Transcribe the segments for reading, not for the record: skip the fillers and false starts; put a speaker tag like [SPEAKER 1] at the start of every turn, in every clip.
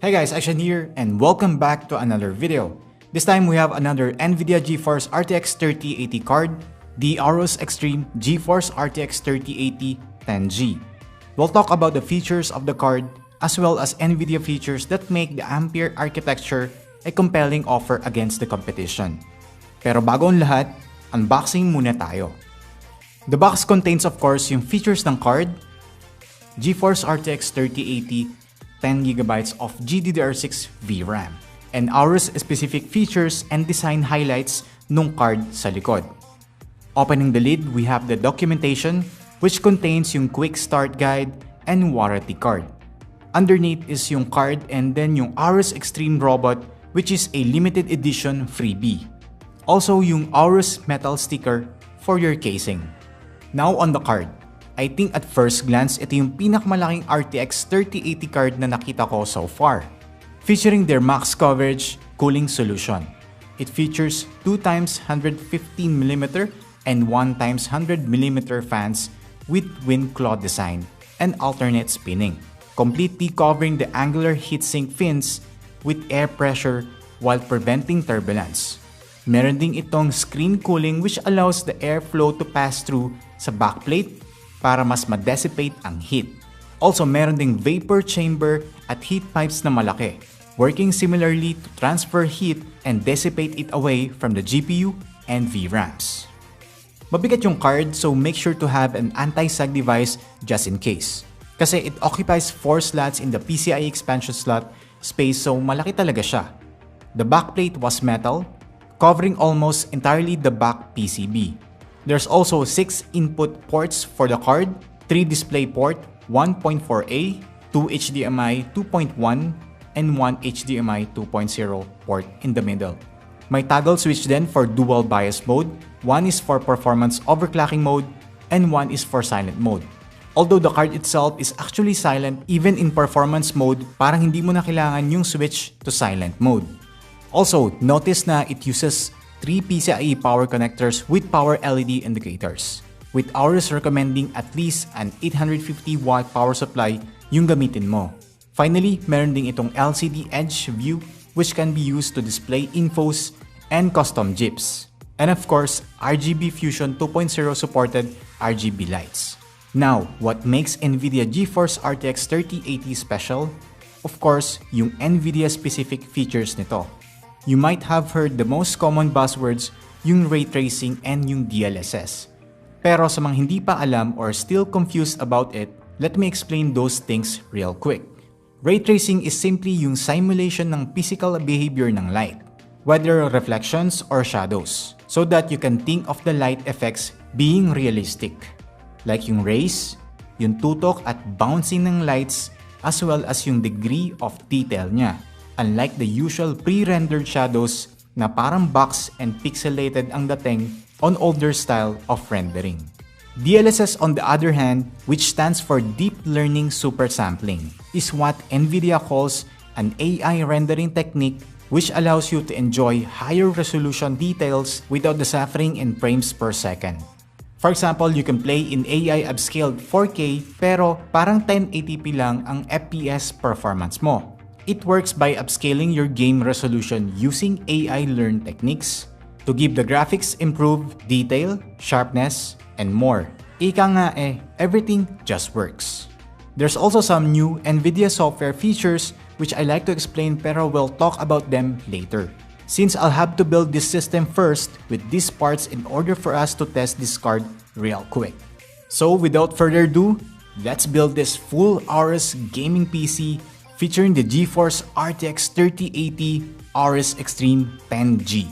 [SPEAKER 1] Hey guys, Action here and welcome back to another video. This time we have another NVIDIA GeForce RTX 3080 card, the Aorus Extreme GeForce RTX 3080 10G. We'll talk about the features of the card as well as NVIDIA features that make the Ampere architecture a compelling offer against the competition. Pero bago ang lahat, unboxing muna tayo. The box contains of course yung features ng card, GeForce RTX 3080, 10GB of GDDR6 VRAM, and Aorus specific features and design highlights nung card sa likod. Opening the lid, we have the documentation which contains yung quick start guide and warranty card. Underneath is yung card and then yung Aorus Extreme robot which is a limited edition freebie. Also yung Aorus metal sticker for your casing. Now on the card. I think at first glance, ito yung pinakamalaking RTX 3080 card na nakita ko so far. Featuring their max coverage cooling solution. It features 2x 115mm and 1x 100mm fans with wind claw design and alternate spinning, completely covering the angular heatsink fins with air pressure while preventing turbulence. Meron ding itong screen cooling which allows the airflow to pass through sa backplate para mas ma-dissipate ang heat. Also, meron ding vapor chamber at heat pipes na malaki, working similarly to transfer heat and dissipate it away from the GPU and VRAMs. Mabigat yung card, so make sure to have an anti-sag device just in case. Kasi it occupies 4 slots in the PCIe expansion slot space, so malaki talaga siya. The backplate was metal, covering almost entirely the back PCB. There's also 6 input ports for the card, 3 display port, 1.4A, 2 HDMI 2.1, and 1 HDMI 2.0 port in the middle. May toggle switch then for dual bias mode, one is for performance overclocking mode, and one is for silent mode. Although the card itself is actually silent even in performance mode, parang hindi mo na kailangan yung switch to silent mode. Also, notice na it uses 3 PCIe power connectors with power LED indicators, with Aorus recommending at least an 850-watt power supply yung gamitin mo. Finally, meron ding itong LCD Edge view which can be used to display infos and custom GIFs. And of course, RGB Fusion 2.0 supported RGB lights. Now, what makes NVIDIA GeForce RTX 3080 special? Of course, yung NVIDIA specific features nito. You might have heard the most common buzzwords, yung ray tracing and yung DLSS. Pero sa mga hindi pa alam or still confused about it, let me explain those things real quick. Ray tracing is simply yung simulation ng physical behavior ng light, whether reflections or shadows, so that you can think of the light effects being realistic. Like yung rays, yung tutok at bouncing ng lights, as well as yung degree of detail niya. Unlike the usual pre-rendered shadows na parang box and pixelated ang dating on older style of rendering. DLSS on the other hand, which stands for Deep Learning Super Sampling, is what NVIDIA calls an AI rendering technique which allows you to enjoy higher resolution details without the suffering in frames per second. For example, you can play in AI upscaled 4K pero parang 1080p lang ang FPS performance mo. It works by upscaling your game resolution using AI learned techniques to give the graphics improved detail, sharpness, and more. Ika nga everything just works. There's also some new NVIDIA software features which I like to explain pero we'll talk about them later. Since I'll have to build this system first with these parts in order for us to test this card real quick. So without further ado, let's build this full Aorus gaming PC featuring the GeForce RTX 3080 Aorus Extreme 10G.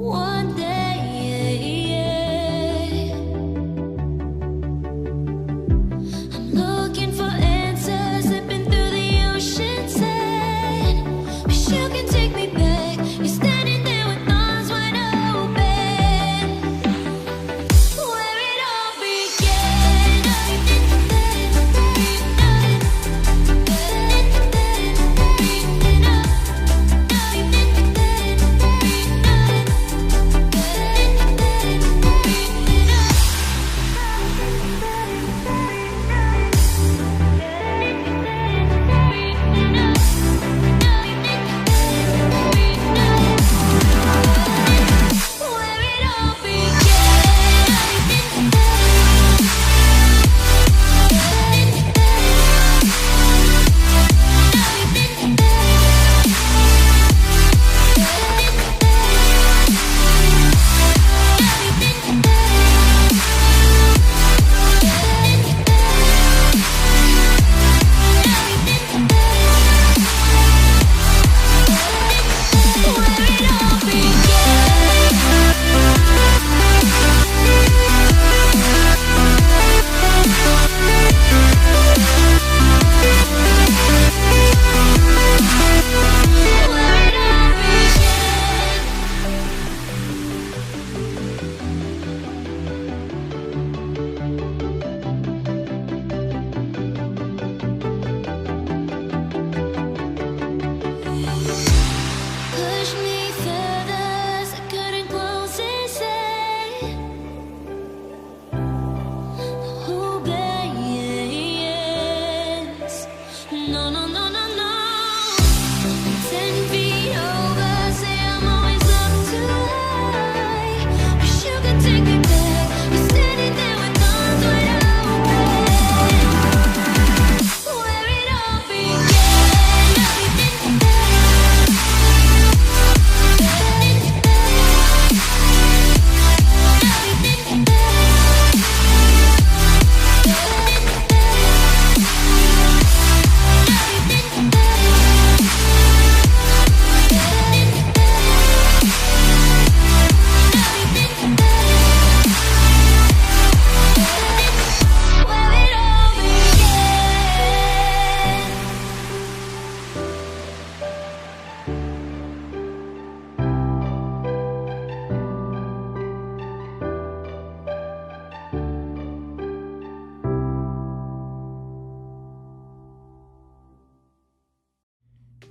[SPEAKER 2] One day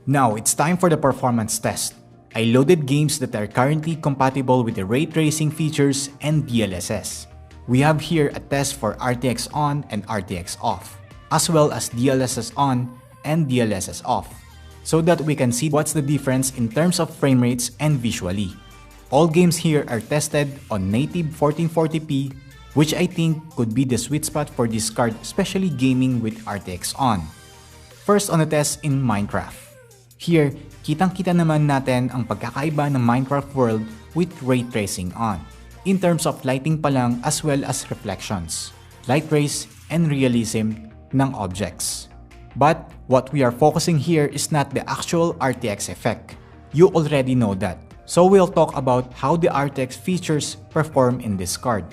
[SPEAKER 1] Now, it's time for the performance test. I loaded games that are currently compatible with the ray tracing features and DLSS. We have here a test for RTX on and RTX off, as well as DLSS on and DLSS off, so that we can see what's the difference in terms of frame rates and visually. All games here are tested on native 1440p, which I think could be the sweet spot for this card, especially gaming with RTX on. First on the test in Minecraft. Here, kitang-kita naman natin ang pagkakaiba ng Minecraft world with ray tracing on, in terms of lighting pa lang as well as reflections, light rays, and realism ng objects. But what we are focusing here is not the actual RTX effect. You already know that. So we'll talk about how the RTX features perform in this card.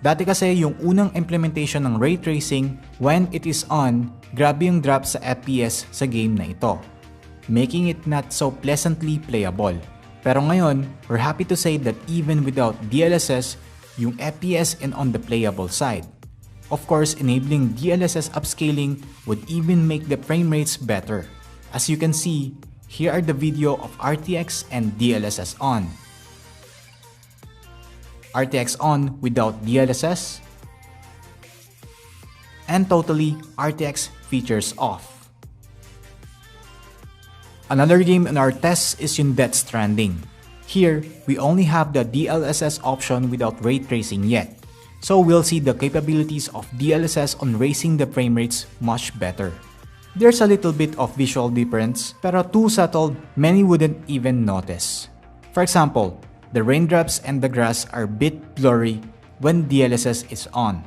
[SPEAKER 1] Dati kasi yung unang implementation ng ray tracing, when it is on, grabe yung drop sa FPS sa game na ito, making it not so pleasantly playable. Pero ngayon, we're happy to say that even without DLSS, yung FPS and on the playable side. Of course, enabling DLSS upscaling would even make the frame rates better. As you can see, here are the video of RTX and DLSS on. RTX on without DLSS, and totally RTX features off. Another game in our test is yung Death Stranding. Here, we only have the DLSS option without ray tracing yet, so we'll see the capabilities of DLSS on raising the frame rates much better. There's a little bit of visual difference, pero too subtle many wouldn't even notice. For example, the raindrops and the grass are a bit blurry when DLSS is on.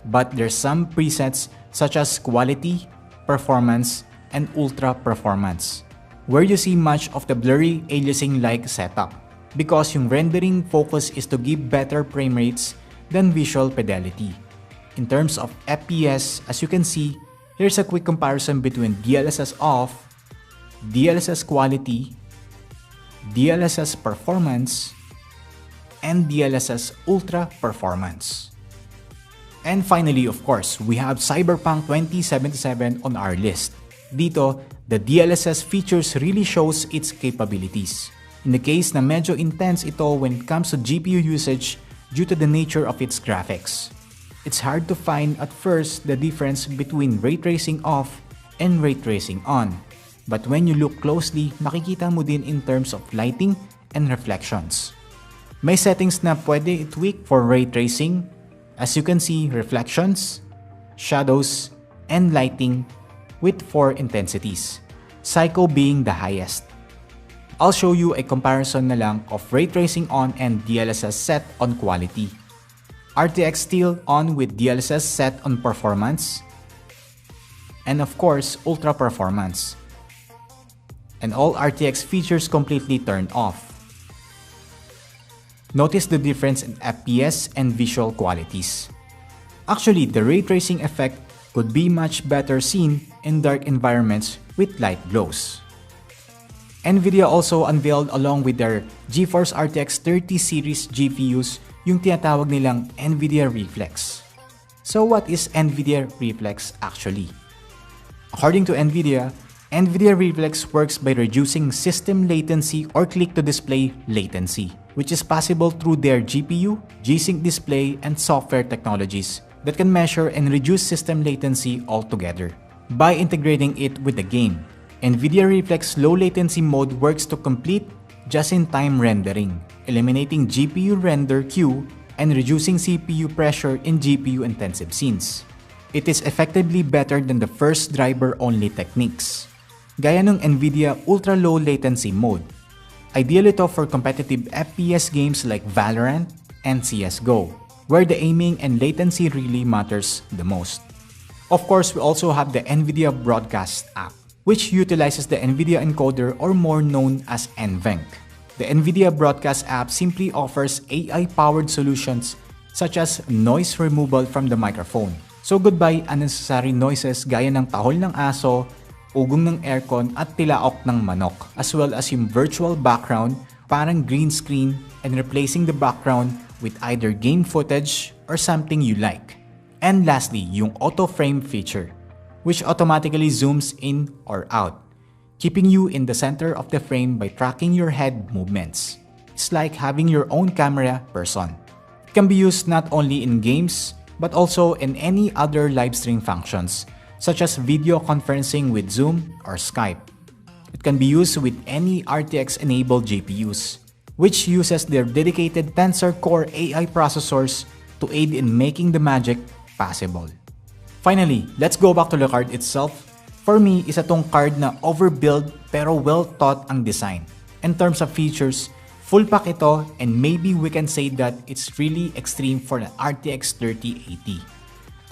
[SPEAKER 1] But there's some presets such as quality, performance, and ultra performance, where you see much of the blurry aliasing-like setup, because yung rendering focus is to give better frame rates than visual fidelity. In terms of FPS, as you can see, here's a quick comparison between DLSS off, DLSS quality, DLSS performance, and DLSS ultra performance. And finally, of course, we have Cyberpunk 2077 on our list. Dito, the DLSS features really shows its capabilities. In the case na medyo intense ito when it comes to GPU usage due to the nature of its graphics. It's hard to find at first the difference between ray tracing off and ray tracing on. But when you look closely, makikita mo din in terms of lighting and reflections. May settings na pwede i-tweak for ray tracing. As you can see, reflections, shadows, and lighting with 4 intensities, Psycho being the highest. I'll show you a comparison na lang of ray tracing on and DLSS set on quality. RTX still on with DLSS set on performance, and of course, ultra performance. And all RTX features completely turned off. Notice the difference in FPS and visual qualities. Actually, the ray tracing effect could be much better seen in dark environments with light glows. Nvidia also unveiled along with their GeForce RTX 30 series GPUs yung tinatawag nilang Nvidia Reflex. So what is Nvidia Reflex actually? According to Nvidia Reflex works by reducing system latency or click-to-display latency, which is possible through their GPU, G-Sync display, and software technologies that can measure and reduce system latency altogether. By integrating it with the game, Nvidia Reflex low latency mode works to complete just-in-time rendering, eliminating GPU render queue and reducing CPU pressure in GPU-intensive scenes. It is effectively better than the first driver-only techniques, gaya ng Nvidia ultra-low latency mode. Ideal ito for competitive FPS games like Valorant and CSGO, where the aiming and latency really matters the most. Of course, we also have the Nvidia Broadcast app, which utilizes the Nvidia encoder, or more known as NVENC. The Nvidia Broadcast app simply offers AI-powered solutions such as noise removal from the microphone. So goodbye unnecessary noises gaya ng tahol ng aso, ugong ng aircon at tilaok ng manok, as well as yung virtual background, parang green screen, and replacing the background with either game footage or something you like. And lastly, yung auto frame feature, which automatically zooms in or out. keeping you in the center of the frame by tracking your head movements. It's like having your own camera person. It can be used not only in games, but also in any other live stream functions, such as video conferencing with Zoom or Skype. It can be used with any RTX-enabled GPUs, which uses their dedicated Tensor Core AI processors to aid in making the magic possible. Finally, let's go back to the card itself. For me, isa tong card na overbuild pero well thought ang design. In terms of features, full pack ito, and maybe we can say that it's really extreme for the RTX 3080.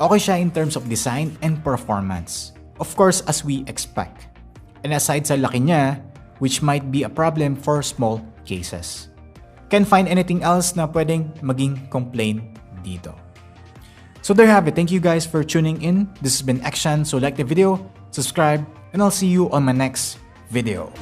[SPEAKER 1] Okay siya in terms of design and performance. Of course, as we expect. And aside sa laki niya, which might be a problem for small cases. Can't find anything else na pwedeng maging complaint dito. So there you have it. Thank you guys for tuning in. This has been Action. So like the video, subscribe, and I'll see you on my next video.